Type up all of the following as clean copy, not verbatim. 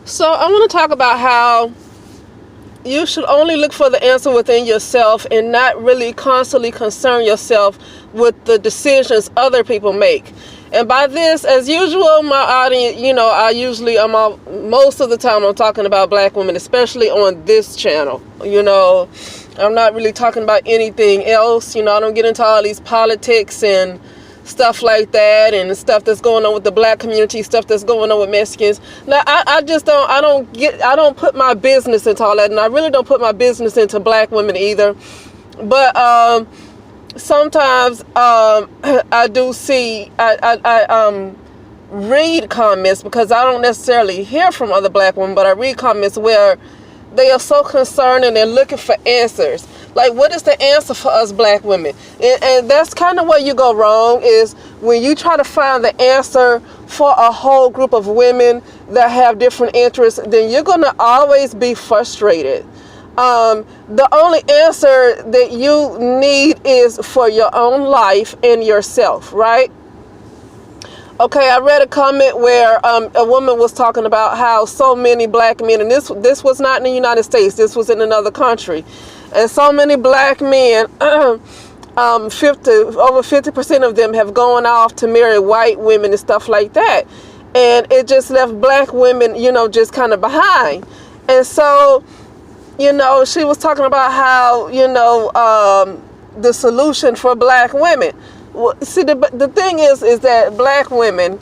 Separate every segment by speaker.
Speaker 1: So I want to talk about how you should only look for the answer within yourself and not really constantly concern yourself with the decisions other people make. And by this, as usual, my audience, most of the time I'm talking about black women, especially on this channel. I'm not really talking about anything else. I don't get into all these politics and stuff like that, and stuff that's going on with the black community, stuff that's going on with Mexicans. Now, I just I don't put my business into all that, and I really don't put my business into black women either. But sometimes I do see, I read comments, because I don't necessarily hear from other black women, but I read comments where they are so concerned and they're looking for answers. Like, what is the answer for us black women? And that's kind of where you go wrong, is when you try to find the answer for a whole group of women that have different interests, then you're going to always be frustrated. The only answer that you need is for your own life and yourself, right? Okay, I read a comment where a woman was talking about how so many black men, and this was not in the United States, this was in another country, and so many black men, over 50% of them have gone off to marry white women and stuff like that, and it just left black women, just kind of behind. And so, she was talking about how, the solution for black women. Well, see, the thing is that black women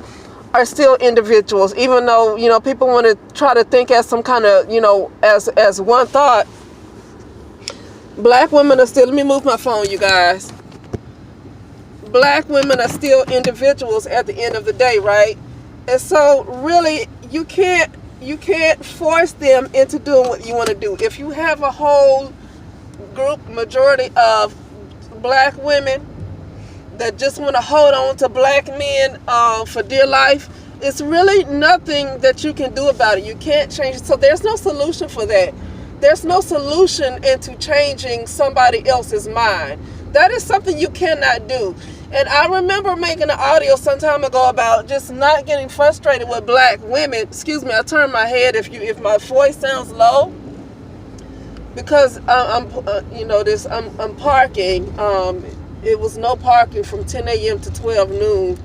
Speaker 1: are still individuals, even though, people want to try to think as some kind of, as one thought. Black women are still, let me move my phone, you guys. Black women are still individuals at the end of the day, right? And so really, you can't force them into doing what you want to do. If you have a whole majority of black women that just want to hold on to black men for dear life, it's really nothing that you can do about it. You can't change it. So there's no solution for that. There's no solution into changing somebody else's mind. That is something you cannot do. And I remember making an audio some time ago about just not getting frustrated with black women. Excuse me, I turn my head if my voice sounds low, because I'm parking. It was no parking from 10 a.m. to 12 noon.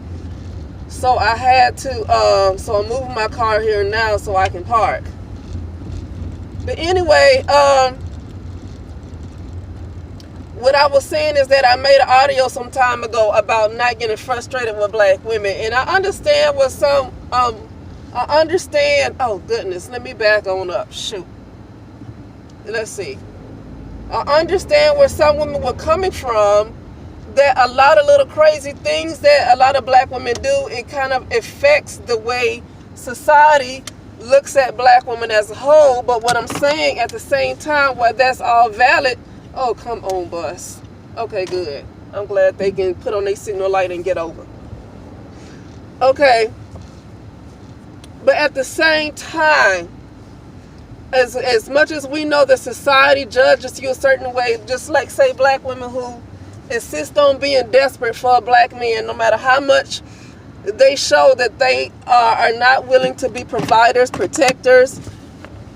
Speaker 1: So I had to, so I'm moving my car here now so I can park. But anyway, what I was saying is that I made an audio some time ago about not getting frustrated with black women. And I understand oh goodness, let me back on up, shoot. Let's see. I understand where some women were coming from, that a lot of little crazy things that a lot of black women do, it kind of affects the way society looks at black women as a whole. But what I'm saying at the same time, while that's all valid, oh, come on, bus. Okay, good. I'm glad they can put on their signal light and get over. Okay. But at the same time, as much as we know that society judges you a certain way, just like, say, black women who insist on being desperate for a black man, no matter how much they show that they are not willing to be providers, protectors,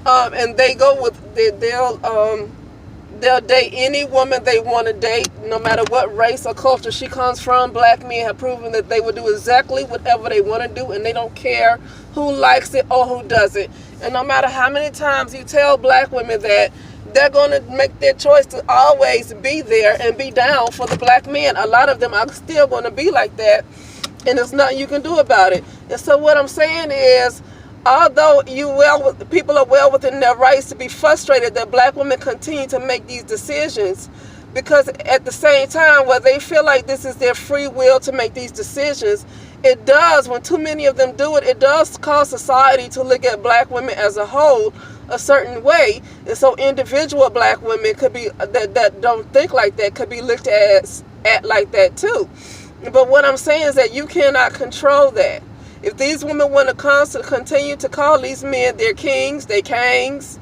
Speaker 1: and they go with, they'll date any woman they want to date, no matter what race or culture she comes from. Black men have proven that they will do exactly whatever they want to do, and they don't care who likes it or who doesn't. And no matter how many times you tell black women that, they're going to make their choice to always be there and be down for the black men. A lot of them are still going to be like that, and there's nothing you can do about it. And so what I'm saying is, although people are well within their rights to be frustrated that black women continue to make these decisions, because at the same time, where they feel like this is their free will to make these decisions, it does, when too many of them do it, it does cause society to look at black women as a whole a certain way. And so individual black women could be, that don't think like that, could be looked at like that too. But what I'm saying is that you cannot control that. If these women want to continue to call these men their kings, their kings,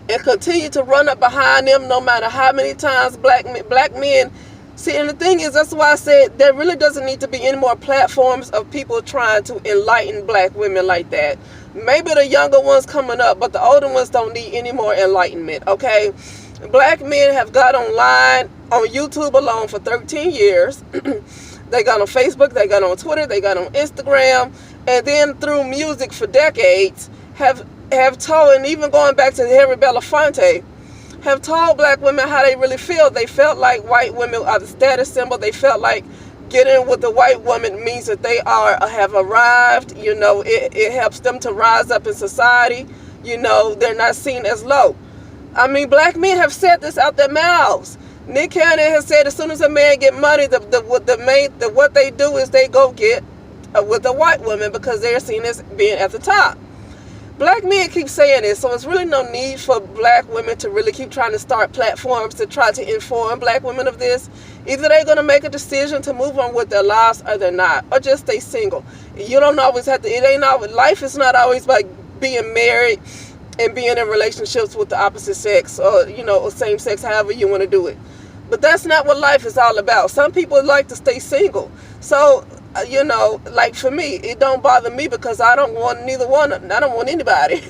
Speaker 1: and continue to run up behind them no matter how many times black men. See, and the thing is, that's why I said there really doesn't need to be any more platforms of people trying to enlighten black women like that. Maybe the younger ones coming up, but the older ones don't need any more enlightenment, okay? Black men have got online on YouTube alone for 13 years. They got on Facebook, they got on Twitter, they got on Instagram, and then through music for decades have told, and even going back to Harry Belafonte, have told black women how they really feel. They felt like white women are the status symbol. They felt like getting with the white woman means that they have arrived. You know, it helps them to rise up in society. You know, they're not seen as low. I mean, black men have said this out their mouths. Nick Cannon has said as soon as a man get money, what they do is they go get with a white woman because they're seen as being at the top. Black men keep saying this, so it's really no need for black women to really keep trying to start platforms to try to inform black women of this. Either they're going to make a decision to move on with their lives or they're not, or just stay single. You don't always have to, life is not always like being married and being in relationships with the opposite sex or, or same sex, however you want to do it. But that's not what life is all about. Some people like to stay single. So, like for me, it don't bother me because I don't want neither one. I don't want anybody.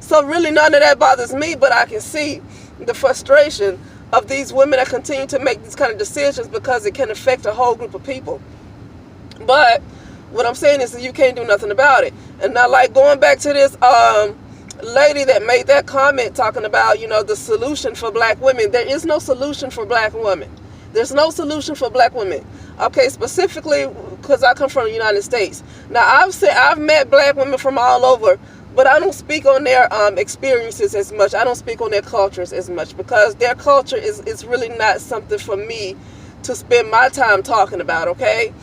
Speaker 1: So really none of that bothers me, but I can see the frustration of these women that continue to make these kind of decisions because it can affect a whole group of people. But what I'm saying is that you can't do nothing about it. And now, like going back to this lady that made that comment talking about, the solution for black women. There is no solution for black women. There's no solution for black women. Okay, specifically because I come from the United States. Now, I've met black women from all over, but I don't speak on their experiences as much. I don't speak on their cultures as much because their culture is really not something for me to spend my time talking about, okay?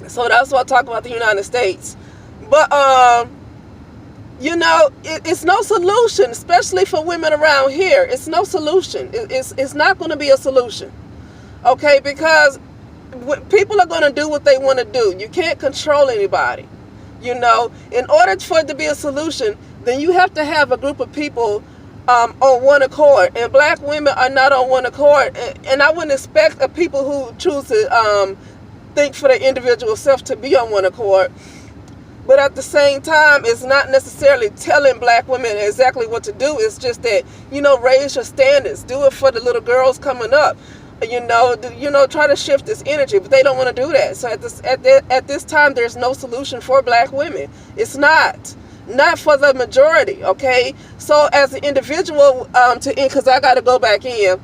Speaker 1: So that's why I talk about the United States. But, it's no solution, especially for women around here. It's no solution. It's not going to be a solution, okay? Because people are going to do what they want to do. You can't control anybody. In order for it to be a solution, then you have to have a group of people on one accord. And black women are not on one accord. And I wouldn't expect people who choose to think for their individual self to be on one accord. But at the same time, it's not necessarily telling black women exactly what to do. It's just that, raise your standards. Do it for the little girls coming up. Try to shift this energy. But they don't want to do that. So at this time, there's no solution for black women. It's not for the majority, okay? So as an individual, because I got to go back in.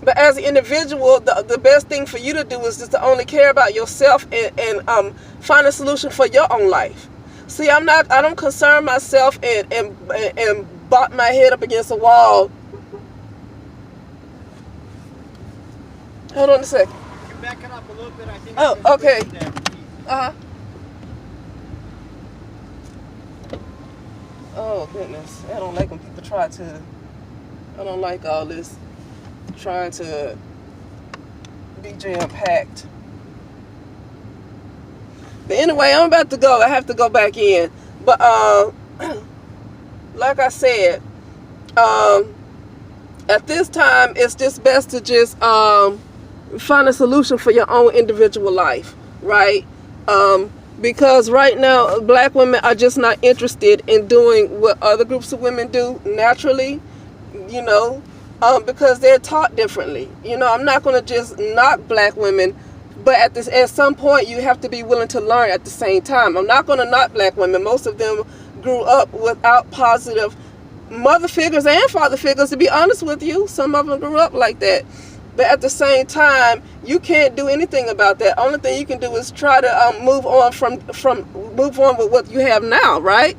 Speaker 1: But as an individual, the best thing for you to do is just to only care about yourself and find a solution for your own life. See, I don't concern myself and bop my head up against a wall. Hold on a second.
Speaker 2: You can back it up a little bit. I think.
Speaker 1: Oh, okay. Oh, goodness. I don't like when people I don't like all this trying to be jam-packed. But anyway, I'm about to go. I have to go back in. But, like I said, at this time, it's just best to just find a solution for your own individual life, right? Because right now, black women are just not interested in doing what other groups of women do naturally, because they're taught differently. I'm not going to just knock black women, but at some point, you have to be willing to learn at the same time. I'm not going to knock black women. Most of them grew up without positive mother figures and father figures, to be honest with you. Some of them grew up like that. But at the same time, you can't do anything about that. Only thing you can do is try to move on with what you have now, right?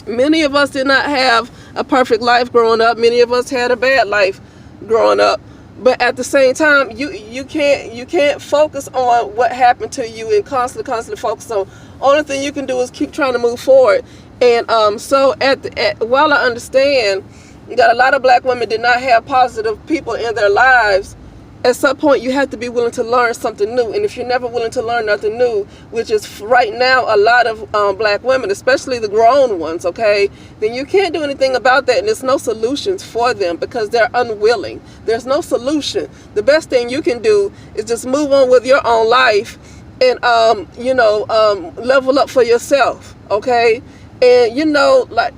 Speaker 1: Many of us did not have a perfect life growing up. Many of us had a bad life growing up. But at the same time, you can't focus on what happened to you and constantly focus on. Only thing you can do is keep trying to move forward. And so while I understand that a lot of black women did not have positive people in their lives, at some point you have to be willing to learn something new. And if you're never willing to learn nothing new, which is right now a lot of black women, especially the grown ones, okay, then you can't do anything about that. And there's no solutions for them because they're unwilling. There's no solution. The best thing you can do is just move on with your own life and, level up for yourself, okay? And like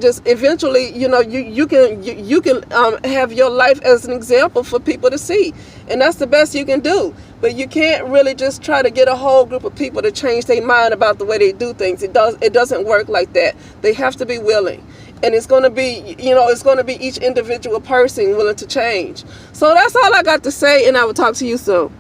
Speaker 1: just eventually, you can have your life as an example for people to see, and that's the best you can do. But you can't really just try to get a whole group of people to change their mind about the way they do things. It doesn't work like that. They have to be willing, and it's going to be each individual person willing to change. So that's all I got to say, and I will talk to you soon.